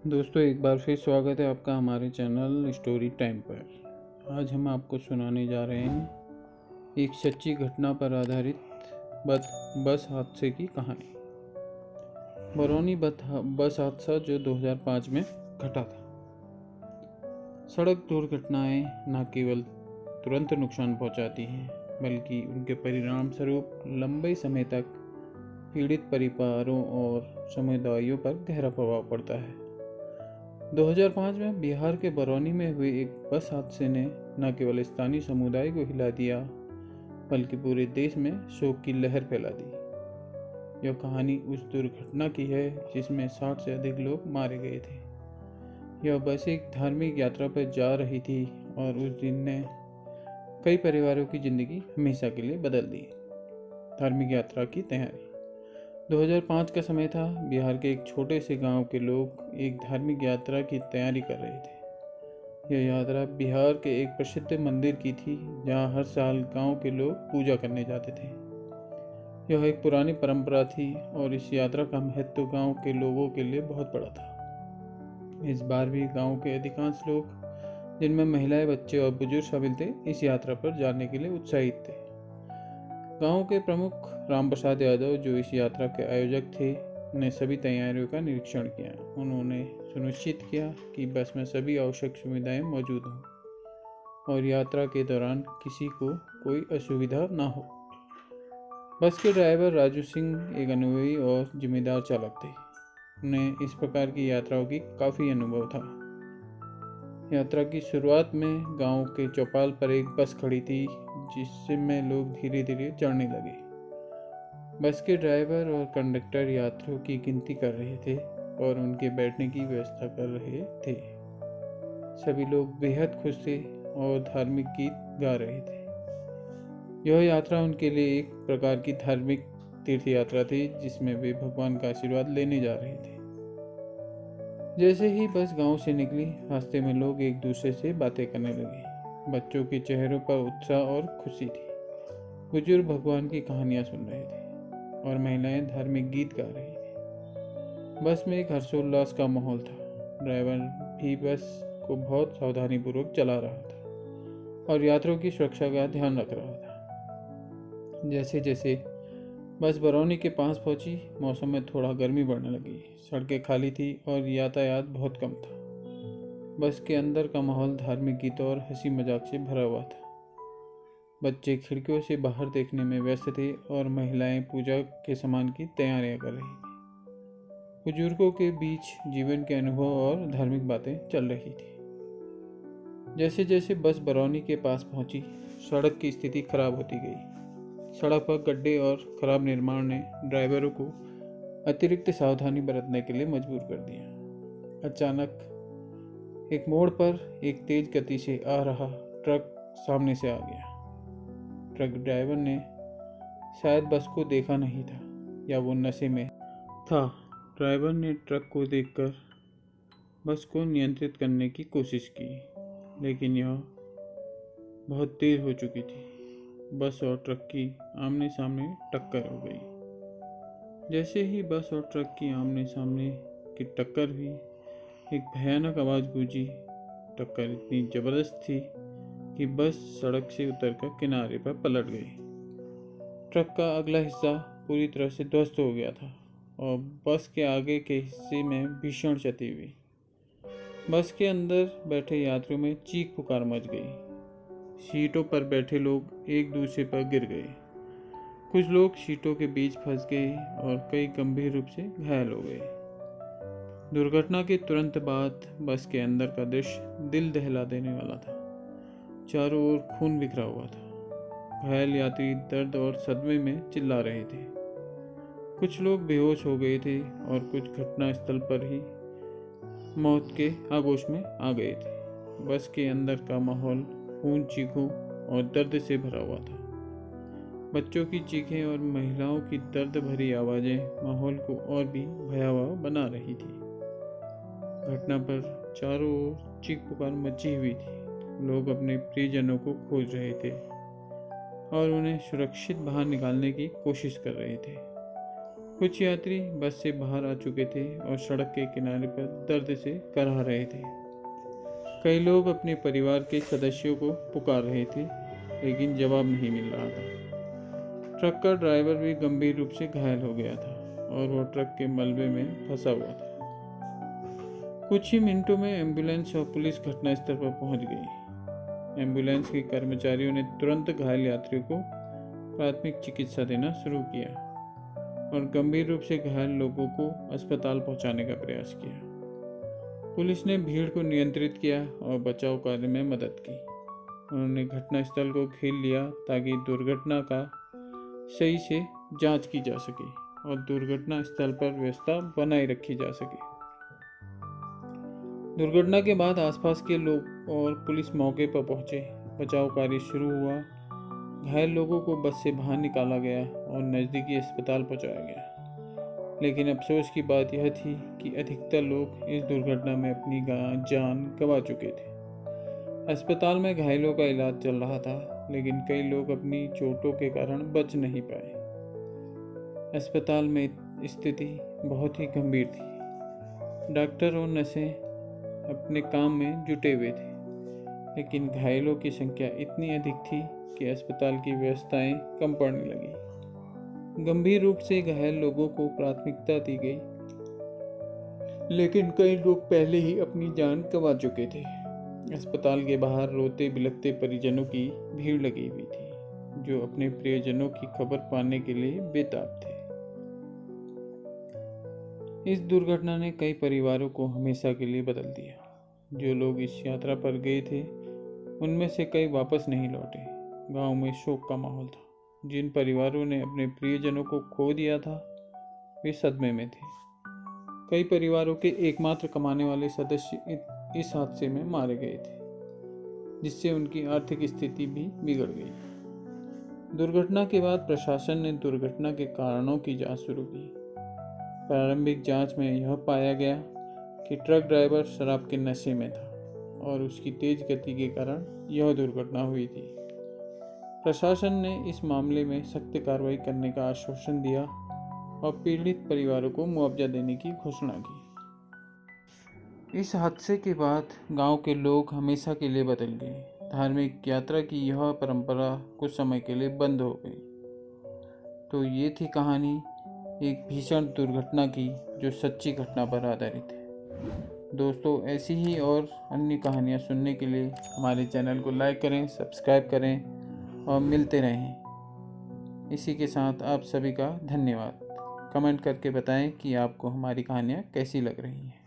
दोस्तों, एक बार फिर स्वागत है आपका हमारे चैनल स्टोरी टाइम पर। आज हम आपको सुनाने जा रहे हैं एक सच्ची घटना पर आधारित बस हादसे की कहानी। बरौनी बस हादसा जो 2005 में घटा था। सड़क दुर्घटनाएं न केवल तुरंत नुकसान पहुंचाती हैं, बल्कि उनके परिणाम स्वरूप लंबे समय तक पीड़ित परिवारों और समुदायों पर गहरा प्रभाव पड़ता है। 2005 में बिहार के बरौनी में हुए एक बस हादसे ने न केवल स्थानीय समुदाय को हिला दिया, बल्कि पूरे देश में शोक की लहर फैला दी। यह कहानी उस दुर्घटना की है जिसमें 60 से अधिक लोग मारे गए थे। यह बस एक धार्मिक यात्रा पर जा रही थी और उस दिन ने कई परिवारों की जिंदगी हमेशा के लिए बदल दी। धार्मिक यात्रा की तैयारी 2005 का समय था। बिहार के एक छोटे से गांव के लोग एक धार्मिक यात्रा की तैयारी कर रहे थे। यह यात्रा बिहार के एक प्रसिद्ध मंदिर की थी, जहां हर साल गांव के लोग पूजा करने जाते थे। यह एक पुरानी परंपरा थी और इस यात्रा का महत्व गांव के लोगों के लिए बहुत बड़ा था। इस बार भी गांव के अधिकांश लोग, जिनमें महिलाएं, बच्चे और बुजुर्ग शामिल थे, इस यात्रा पर जाने के लिए उत्साहित थे। गांव के प्रमुख राम प्रसाद यादव, जो इस यात्रा के आयोजक थे, ने सभी तैयारियों का निरीक्षण किया। उन्होंने सुनिश्चित किया कि बस में सभी आवश्यक सुविधाएं मौजूद हों और यात्रा के दौरान किसी को कोई असुविधा न हो। बस के ड्राइवर राजू सिंह एक अनुभवी और जिम्मेदार चालक थे। उन्हें इस प्रकार की यात्राओं की काफ़ी अनुभव था। यात्रा की शुरुआत में गांव के चौपाल पर एक बस खड़ी थी, जिसमें लोग धीरे धीरे चढ़ने लगे। बस के ड्राइवर और कंडक्टर यात्रियों की गिनती कर रहे थे और उनके बैठने की व्यवस्था कर रहे थे। सभी लोग बेहद खुश थे और धार्मिक गीत गा रहे थे। यह यात्रा उनके लिए एक प्रकार की धार्मिक तीर्थ यात्रा थी, जिसमें वे भगवान का आशीर्वाद लेने जा रहे थे। जैसे ही बस गांव से निकली, रास्ते में लोग एक दूसरे से बातें करने लगे। बच्चों के चेहरों पर उत्साह और खुशी थी। बुजुर्ग भगवान की कहानियां सुन रहे थे और महिलाएं धार्मिक गीत गा रही थी। बस में एक हर्षोल्लास का माहौल था। ड्राइवर भी बस को बहुत सावधानीपूर्वक चला रहा था और यात्रियों की सुरक्षा का ध्यान रख रहा था। जैसे जैसे बस बरौनी के पास पहुंची, मौसम में थोड़ा गर्मी बढ़ने लगी। सड़कें खाली थी और यातायात बहुत कम था। बस के अंदर का माहौल धार्मिक गीतों और हंसी मजाक से भरा हुआ था। बच्चे खिड़कियों से बाहर देखने में व्यस्त थे और महिलाएं पूजा के सामान की तैयारियां कर रही थी। बुजुर्गों के बीच जीवन के अनुभव और धार्मिक बातें चल रही थी। जैसे जैसे बस बरौनी के पास पहुंची, सड़क की स्थिति खराब होती गई। सड़क पर गड्ढे और खराब निर्माण ने ड्राइवरों को अतिरिक्त सावधानी बरतने के लिए मजबूर कर दिया। अचानक एक मोड़ पर एक तेज गति से आ रहा ट्रक सामने से आ गया। ट्रक ड्राइवर ने शायद बस को देखा नहीं था या वो नशे में था। ड्राइवर ने ट्रक को देखकर बस को नियंत्रित करने की कोशिश की, लेकिन यह बहुत तेज हो चुकी थी। बस और ट्रक की आमने सामने टक्कर हो गई। जैसे ही बस और ट्रक की आमने सामने की टक्कर हुई, एक भयानक आवाज़ गूंजी। टक्कर इतनी ज़बरदस्त थी कि बस सड़क से उतरकर किनारे पर पलट गई। ट्रक का अगला हिस्सा पूरी तरह से ध्वस्त हो गया था और बस के आगे के हिस्से में भीषण क्षति हुई। बस के अंदर बैठे यात्रियों में चीख पुकार मच गई। सीटों पर बैठे लोग एक दूसरे पर गिर गए। कुछ लोग सीटों के बीच फंस गए और कई गंभीर रूप से घायल हो गए। दुर्घटना के तुरंत बाद बस के अंदर का दृश्य दिल दहला देने वाला था। चारों ओर खून बिखरा हुआ था। घायल यात्री दर्द और सदमे में चिल्ला रहे थे। कुछ लोग बेहोश हो गए थे और कुछ घटना स्थल पर ही मौत के आगोश में आ गए थे। बस के अंदर का माहौल खून, चीखों और दर्द से भरा हुआ था। बच्चों की चीखें और महिलाओं की दर्द भरी आवाज़ें माहौल को और भी भयावह बना रही थी। घटना पर चारों ओर चीख पुकार मची हुई थी। लोग अपने प्रियजनों को खोज रहे थे और उन्हें सुरक्षित बाहर निकालने की कोशिश कर रहे थे। कुछ यात्री बस से बाहर आ चुके थे और सड़क के किनारे पर दर्द से कराह रहे थे। कई लोग अपने परिवार के सदस्यों को पुकार रहे थे, लेकिन जवाब नहीं मिल रहा था। ट्रक का ड्राइवर भी गंभीर रूप से घायल हो गया था और वह ट्रक के मलबे में फंसा हुआ था। कुछ ही मिनटों में एम्बुलेंस और पुलिस घटनास्थल पर पहुंच गई। एम्बुलेंस के कर्मचारियों ने तुरंत घायल यात्रियों को प्राथमिक चिकित्सा देना शुरू किया और गंभीर रूप से घायल लोगों को अस्पताल पहुंचाने का प्रयास किया। पुलिस ने भीड़ को नियंत्रित किया और बचाव कार्य में मदद की। उन्होंने घटनास्थल को घेर लिया ताकि दुर्घटना का सही से जांच की जा सके और दुर्घटना स्थल पर व्यवस्था बनाए रखी जा सके। दुर्घटना के बाद आसपास के लोग और पुलिस मौके पर पहुंचे। बचाव कार्य शुरू हुआ। घायल लोगों को बस से बाहर निकाला गया और नज़दीकी अस्पताल पहुंचाया गया। लेकिन अफसोस की बात यह थी कि अधिकतर लोग इस दुर्घटना में अपनी जान गंवा चुके थे। अस्पताल में घायलों का इलाज चल रहा था, लेकिन कई लोग अपनी चोटों के कारण बच नहीं पाए। अस्पताल में स्थिति बहुत ही गंभीर थी। डॉक्टर और नर्सें अपने काम में जुटे हुए थे, लेकिन घायलों की संख्या इतनी अधिक थी कि अस्पताल की व्यवस्थाएं कम पड़ने लगी। गंभीर रूप से घायल लोगों को प्राथमिकता दी गई, लेकिन कई लोग पहले ही अपनी जान गंवा चुके थे। अस्पताल के बाहर रोते बिलखते परिजनों की भीड़ लगी हुई थी, जो अपने प्रियजनों की खबर पाने के लिए बेताब थे। इस दुर्घटना ने कई परिवारों को हमेशा के लिए बदल दिया। जो लोग इस यात्रा पर गए थे, उनमें से कई वापस नहीं लौटे। गांव में शोक का माहौल था। जिन परिवारों ने अपने प्रियजनों को खो दिया था, वे सदमे में थे। कई परिवारों के एकमात्र कमाने वाले सदस्य इस हादसे में मारे गए थे, जिससे उनकी आर्थिक स्थिति भी बिगड़ गई। दुर्घटना के बाद प्रशासन ने दुर्घटना के कारणों की जांच शुरू की। प्रारंभिक जांच में यह पाया गया कि ट्रक ड्राइवर शराब के नशे में था और उसकी तेज गति के कारण यह दुर्घटना हुई थी। प्रशासन ने इस मामले में सख्त कार्रवाई करने का आश्वासन दिया और पीड़ित परिवारों को मुआवजा देने की घोषणा की। इस हादसे के बाद गांव के लोग हमेशा के लिए बदल गए। धार्मिक यात्रा की यह परंपरा कुछ समय के लिए बंद हो गई। तो ये थी कहानी एक भीषण दुर्घटना की, जो सच्ची घटना पर आधारित है। दोस्तों, ऐसी ही और अन्य कहानियाँ सुनने के लिए हमारे चैनल को लाइक करें, सब्सक्राइब करें और मिलते रहें। इसी के साथ आप सभी का धन्यवाद। कमेंट करके बताएं कि आपको हमारी कहानियाँ कैसी लग रही हैं।